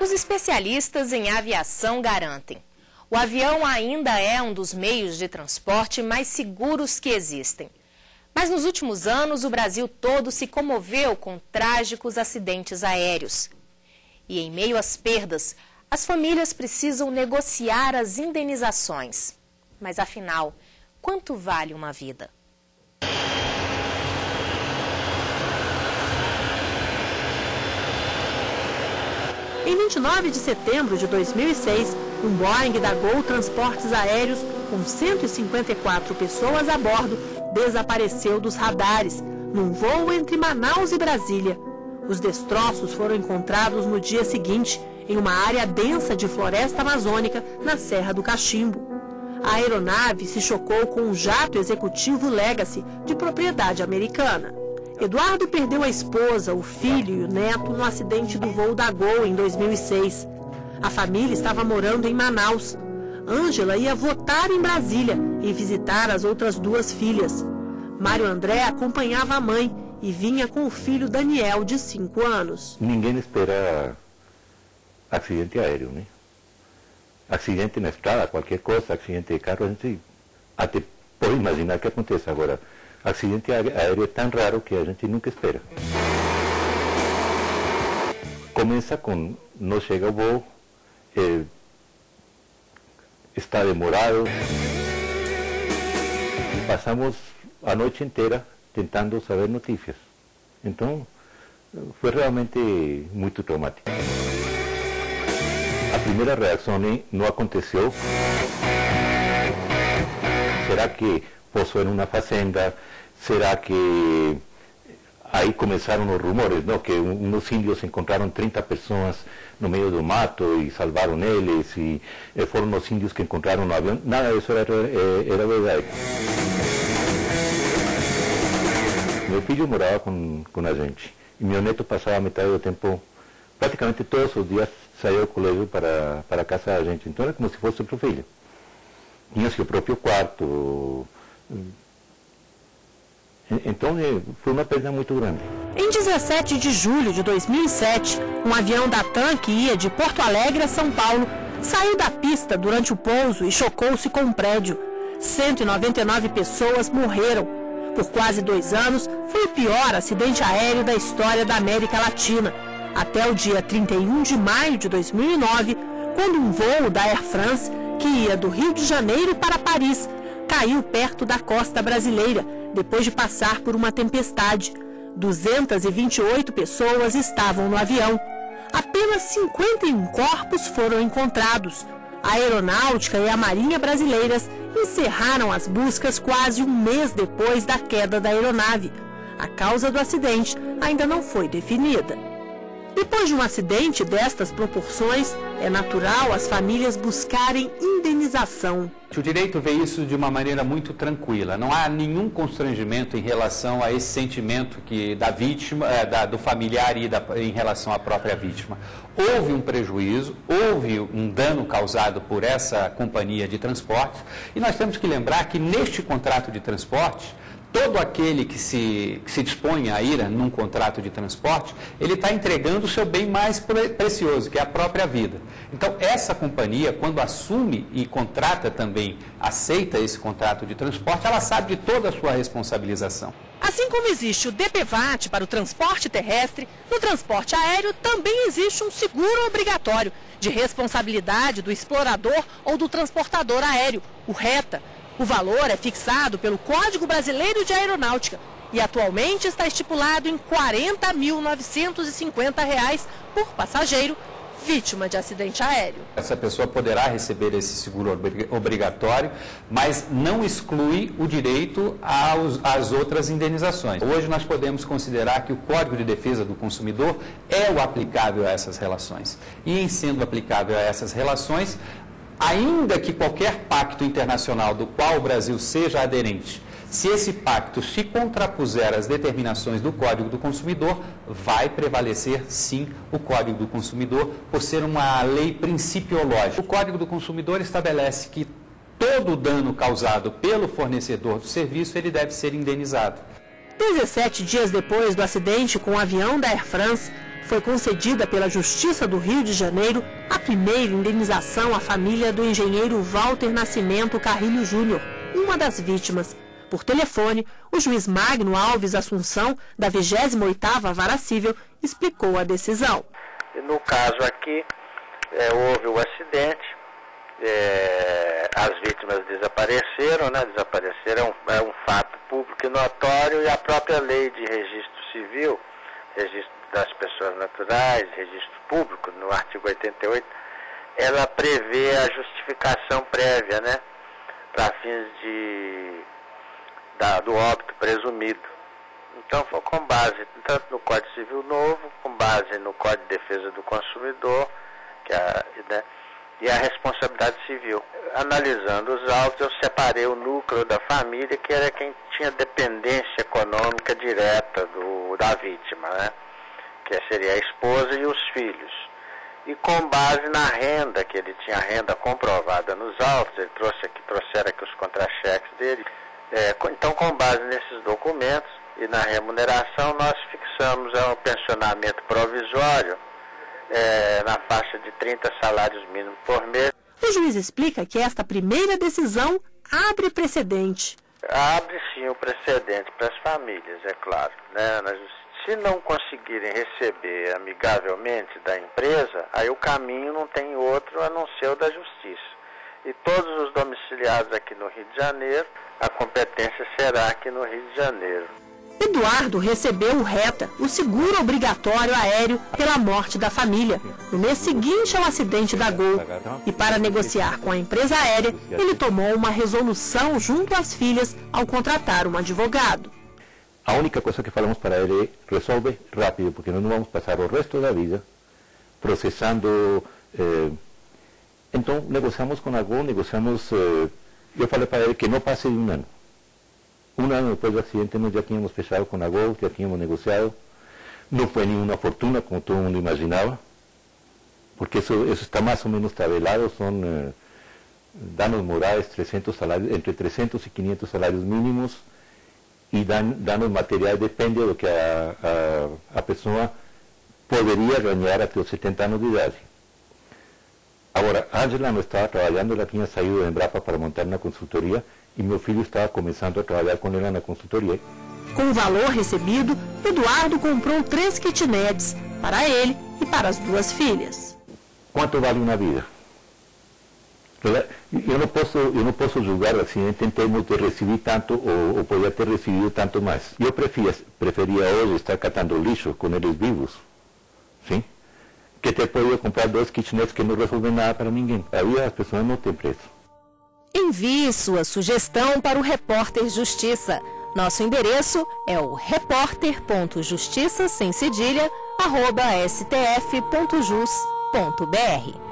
Os especialistas em aviação garantem: o avião ainda é um dos meios de transporte mais seguros que existem. Mas nos últimos anos, o Brasil todo se comoveu com trágicos acidentes aéreos. E em meio às perdas, as famílias precisam negociar as indenizações. Mas afinal, quanto vale uma vida? Em 29 de setembro de 2006, um Boeing da Gol Transportes Aéreos, com 154 pessoas a bordo, desapareceu dos radares, num voo entre Manaus e Brasília. Os destroços foram encontrados no dia seguinte, em uma área densa de floresta amazônica, na Serra do Cachimbo. A aeronave se chocou com um jato executivo Legacy, de propriedade americana. Eduardo perdeu a esposa, o filho e o neto no acidente do voo da Gol em 2006. A família estava morando em Manaus. Ângela ia votar em Brasília e visitar as outras duas filhas. Mário André acompanhava a mãe e vinha com o filho Daniel, de 5 anos. Ninguém espera acidente aéreo, né? Acidente na estrada, qualquer coisa, acidente de carro, a gente até pode imaginar que aconteça. Agora, acidente aéreo é tão raro que a gente nunca espera. Começa com não chega o voo, está demorado. E passamos a noite inteira tentando saber notícias. Então, foi realmente muito traumático. A primeira reação não aconteceu. Será que pousou em uma fazenda? Será que aí começaram os rumores, não? Que uns índios encontraram 30 pessoas no meio do mato e salvaram eles, e foram os índios que encontraram no avião? Nada disso era verdade. Meu filho morava com a gente, e meu neto passava a metade do tempo, praticamente todos os dias, saía ao colégio para a casa da gente. Então era como se fosse outro filho. Tinha seu próprio quarto. Então foi uma perda muito grande. Em 17 de julho de 2007, um avião da TAM que ia de Porto Alegre a São Paulo saiu da pista durante o pouso e chocou-se com um prédio. 199 pessoas morreram. Por quase 2 anos, foi o pior acidente aéreo da história da América Latina. Até o dia 31 de maio de 2009, quando um voo da Air France, que ia do Rio de Janeiro para Paris, caiu perto da costa brasileira, depois de passar por uma tempestade. 228 pessoas estavam no avião. Apenas 51 corpos foram encontrados. A Aeronáutica e a Marinha Brasileiras encerraram as buscas quase um mês depois da queda da aeronave. A causa do acidente ainda não foi definida. Depois de um acidente destas proporções, é natural as famílias buscarem indenização. O direito vê isso de uma maneira muito tranquila. Não há nenhum constrangimento em relação a esse sentimento da vítima, do familiar e em relação à própria vítima. Houve um prejuízo, houve um dano causado por essa companhia de transporte, e nós temos que lembrar que neste contrato de transporte, todo aquele que se dispõe a ir num contrato de transporte, ele está entregando o seu bem mais precioso, que é a própria vida. Então, essa companhia, quando assume e contrata também, aceita esse contrato de transporte, ela sabe de toda a sua responsabilização. Assim como existe o DPVAT para o transporte terrestre, no transporte aéreo também existe um seguro obrigatório de responsabilidade do explorador ou do transportador aéreo, o RETA. O valor é fixado pelo Código Brasileiro de Aeronáutica e atualmente está estipulado em R$ 40.950 por passageiro vítima de acidente aéreo. Essa pessoa poderá receber esse seguro obrigatório, mas não exclui o direito às outras indenizações. Hoje nós podemos considerar que o Código de Defesa do Consumidor é o aplicável a essas relações. E em sendo aplicável a essas relações, ainda que qualquer pacto internacional do qual o Brasil seja aderente, se esse pacto se contrapuser às determinações do Código do Consumidor, vai prevalecer, sim, o Código do Consumidor, por ser uma lei principiológica. O Código do Consumidor estabelece que todo o dano causado pelo fornecedor do serviço, ele deve ser indenizado. 17 dias depois do acidente com o avião da Air France, foi concedida pela Justiça do Rio de Janeiro a primeira indenização à família do engenheiro Walter Nascimento Carrilho Júnior, uma das vítimas. Por telefone, o juiz Magno Alves Assunção, da 28ª Vara Cível, explicou a decisão. No caso aqui, houve o acidente, as vítimas desapareceram, né? Desapareceram é um fato público e notório, e a própria lei de registro civil, registro das pessoas naturais, registro público, no artigo 88, ela prevê a justificação prévia, né? Para fins do óbito presumido. Então, foi com base tanto no Código Civil Novo, com base no Código de Defesa do Consumidor, e a responsabilidade civil. Analisando os autos, eu separei o núcleo da família, que era quem tinha dependência econômica direta da vítima, né? Que seria a esposa e os filhos. E com base na renda, que ele tinha renda comprovada nos autos, ele trouxeram aqui os contra-cheques dele. Então, com base nesses documentos e na remuneração, nós fixamos o pensionamento provisório na faixa de 30 salários mínimos por mês. O juiz explica que esta primeira decisão abre precedente. Abre sim o precedente para as famílias, é claro, né? Se não conseguirem receber amigavelmente da empresa, aí o caminho não tem outro a não ser o da justiça. E todos os domiciliados aqui no Rio de Janeiro, a competência será aqui no Rio de Janeiro. Eduardo recebeu o RETA, o seguro obrigatório aéreo, pela morte da família, no mês seguinte ao acidente da Gol. E para negociar com a empresa aérea, ele tomou uma resolução junto às filhas ao contratar um advogado. A única coisa que falamos para ele é: resolve rápido, porque nós não vamos passar o resto da vida processando. Então, negociamos com a Gol, eu falei para ele que não passe de um ano. Um ano depois do acidente, nós já tínhamos fechado com a Gol, já tínhamos negociado. Não foi nenhuma fortuna, como todo mundo imaginava, porque isso está mais ou menos tabelado, são danos morais, entre 300 e 500 salários mínimos, e danos materiais depende do que a pessoa poderia ganhar até os 70 anos de idade. Agora, a Ângela não estava trabalhando, ela tinha saído da Embrapa para montar uma consultoria, e meu filho estava começando a trabalhar com ela na consultoria. Com o valor recebido, Eduardo comprou 3 kitnets para ele e para as 2 filhas. Quanto vale uma vida? Eu não posso julgar o acidente em termos de receber tanto ou poder ter recebido tanto mais. Eu preferia hoje estar catando lixo com eles vivos, sim? Que ter podido comprar 2 kitnets que não resolvem nada para ninguém. A vida das pessoas não tem preço. Envie sua sugestão para o Repórter Justiça. Nosso endereço é o repórter.justiça@stf.jus.br.